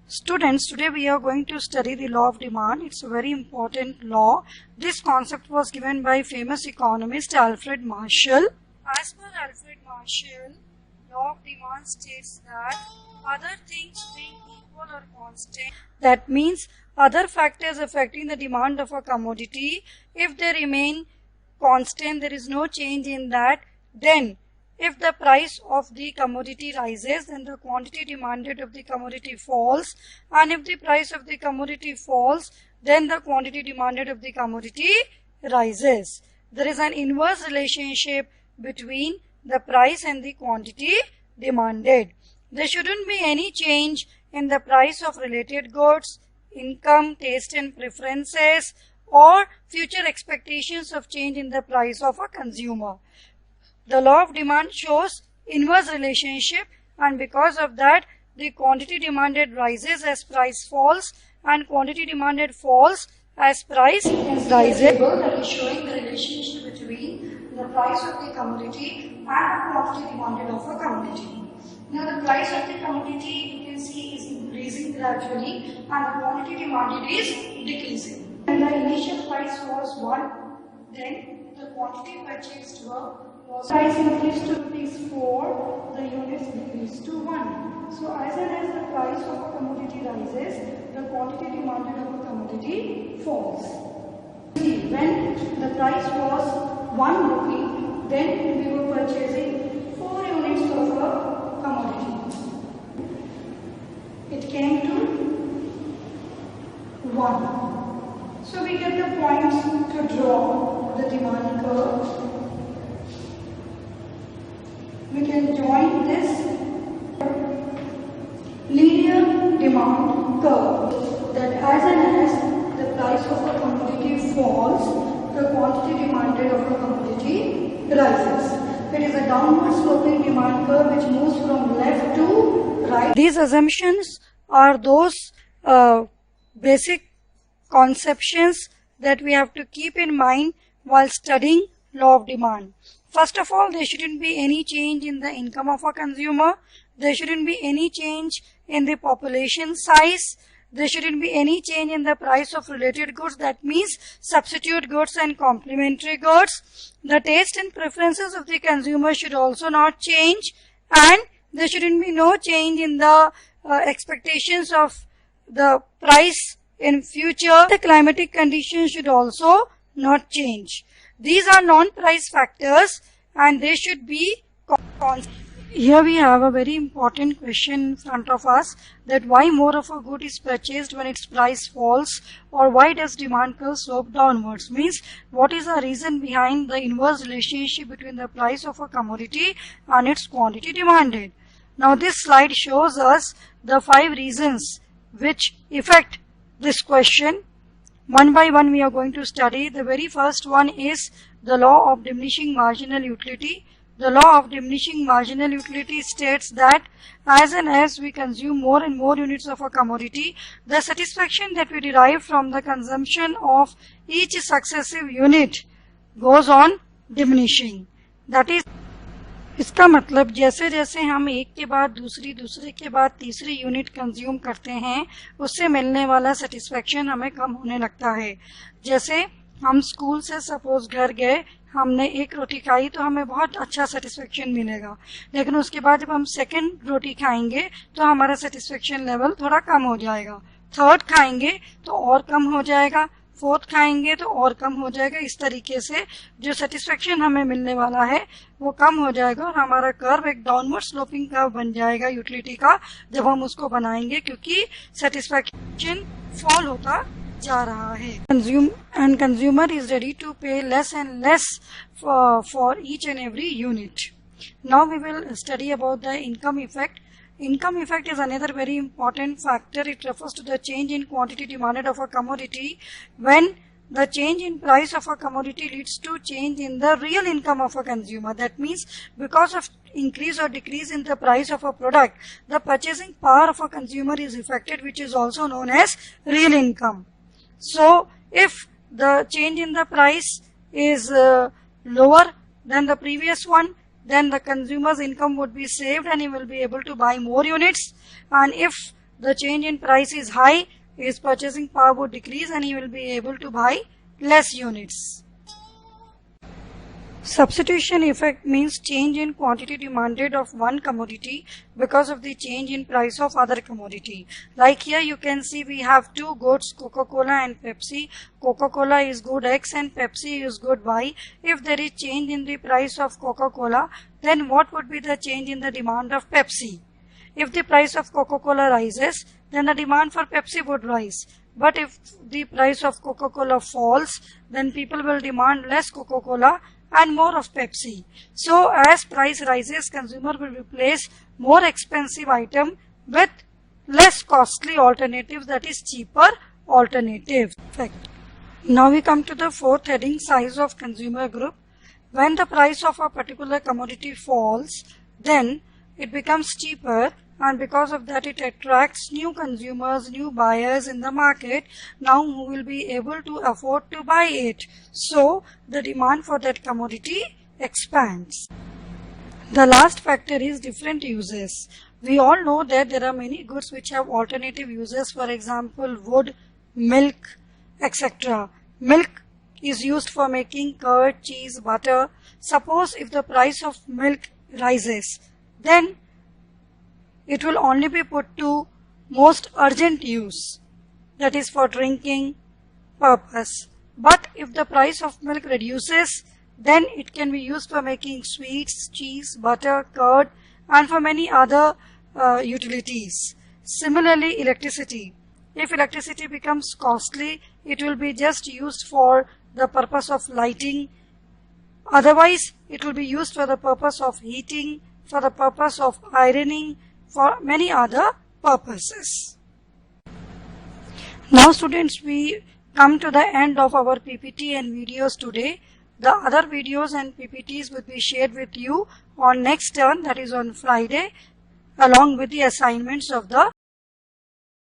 Students, today we are going to study the law of demand. It's a very important law. This concept was given by famous economist Alfred Marshall. As per Alfred Marshall, law of demand states that other things being equal or constant, that means other factors affecting the demand of a commodity, if they remain constant, there is no change in that, then if the price of the commodity rises, then the quantity demanded of the commodity falls, and if the price of the commodity falls, then the quantity demanded of the commodity rises. There is an inverse relationship between the price and the quantity demanded. There shouldn't be any change in the price of related goods, income, taste and preferences, or future expectations of change in the price of a consumer. The law of demand shows inverse relationship, and because of that the quantity demanded rises as price falls and quantity demanded falls as price rises. That is showing the relationship between the price of the commodity and the quantity demanded of a commodity. Now the price of the commodity, you can see, is increasing gradually and the quantity demanded is decreasing. When the initial price was 1, then the quantity purchased price increased to ₹4, the units decreased to 1. So as soon as the price of a commodity rises, the quantity demanded of a commodity falls. See, when the price was 1 rupee, then we were purchasing 4 units of a commodity. It came to 1. So we get the points to draw the demand curve. We can join this linear demand curve, that as and as the price of a commodity falls, the quantity demanded of a commodity rises. It is a downward sloping demand curve which moves from left to right. These assumptions are those basic conceptions that we have to keep in mind while studying law of demand. First of all, there shouldn't be any change in the income of a consumer. There shouldn't be any change in the population size. There shouldn't be any change in the price of related goods. That means substitute goods and complementary goods. The taste and preferences of the consumer should also not change. And there shouldn't be no change in the expectations of the price in future. The climatic conditions should also not change. These are non-price factors and they should be constant. Here we have a very important question in front of us, that why more of a good is purchased when its price falls, or why does demand curve slope downwards? Means what is the reason behind the inverse relationship between the price of a commodity and its quantity demanded. Now this slide shows us the 5 reasons which affect this question. One by one we are going to study. The very first one is the law of diminishing marginal utility. The law of diminishing marginal utility states that as and as we consume more and more units of a commodity, the satisfaction that we derive from the consumption of each successive unit goes on diminishing. That is, इसका मतलब जैसे जैसे हम एक के बाद दूसरी, दूसरे के बाद तीसरी यूनिट कंज्यूम करते हैं, उससे मिलने वाला सेटिस्फेक्शन हमें कम होने लगता है. जैसे हम स्कूल से सपोज घर गए, हमने एक रोटी खाई तो हमें बहुत अच्छा सेटिस्फेक्शन मिलेगा, लेकिन उसके बाद जब हम सेकंड रोटी खाएंगे तो हमारा सेटिस्फेक्शन लेवल थोड़ा कम हो जाएगा. थर्ड खाएंगे तो और कम हो जाएगा, फोर्थ खाएंगे तो और कम हो जाएगा. इस तरीके से जो सेटिस्फेक्शन हमें मिलने वाला है वो कम हो जाएगा और हमारा कर्व एक डाउनवर्ड स्लोपिंग कर्व बन जाएगा यूटिलिटी का जब हम उसको बनाएंगे, क्योंकि सेटिस्फेक्शन फॉल होता जा रहा है. Consumer is ready to pay less and less for each and every unit. Now we will study about the income effect. Income effect is another very important factor. It refers to the change in quantity demanded of a commodity when the change in price of a commodity leads to change in the real income of a consumer. That means because of increase or decrease in the price of a product, the purchasing power of a consumer is affected, which is also known as real income. So if the change in the price is lower than the previous one, then the consumer's income would be saved and he will be able to buy more units. And if the change in price is high, his purchasing power would decrease and he will be able to buy less units. Substitution effect means change in quantity demanded of one commodity because of the change in price of other commodity. Like here you can see we have two goods, Coca-Cola and Pepsi. Coca-Cola is good X and Pepsi is good Y. If there is change in the price of Coca-Cola, then what would be the change in the demand of Pepsi? If the price of Coca-Cola rises, then the demand for Pepsi would rise. But if the price of Coca-Cola falls, then people will demand less Coca-Cola and more of Pepsi. So as price rises, consumer will replace more expensive item with less costly alternatives, that is cheaper alternative. Now we come to the fourth heading, size of consumer group. When the price of a particular commodity falls, then it becomes cheaper, and because of that it attracts new consumers, new buyers in the market now who will be able to afford to buy it. So the demand for that commodity expands. The last factor is different uses. We all know that there are many goods which have alternative uses, for example wood, milk, etc. Milk is used for making curd, cheese, butter. Suppose if the price of milk rises, then it will only be put to most urgent use, that is for drinking purpose. But if the price of milk reduces, then it can be used for making sweets, cheese, butter, curd, and for many other utilities. Similarly, electricity. If electricity becomes costly, it will be just used for the purpose of lighting. Otherwise, it will be used for the purpose of heating, for the purpose of ironing, for many other purposes. Now students, we come to the end of our PPT and videos today. The other videos and PPTs will be shared with you on next turn, that is on Friday, along with the assignments of the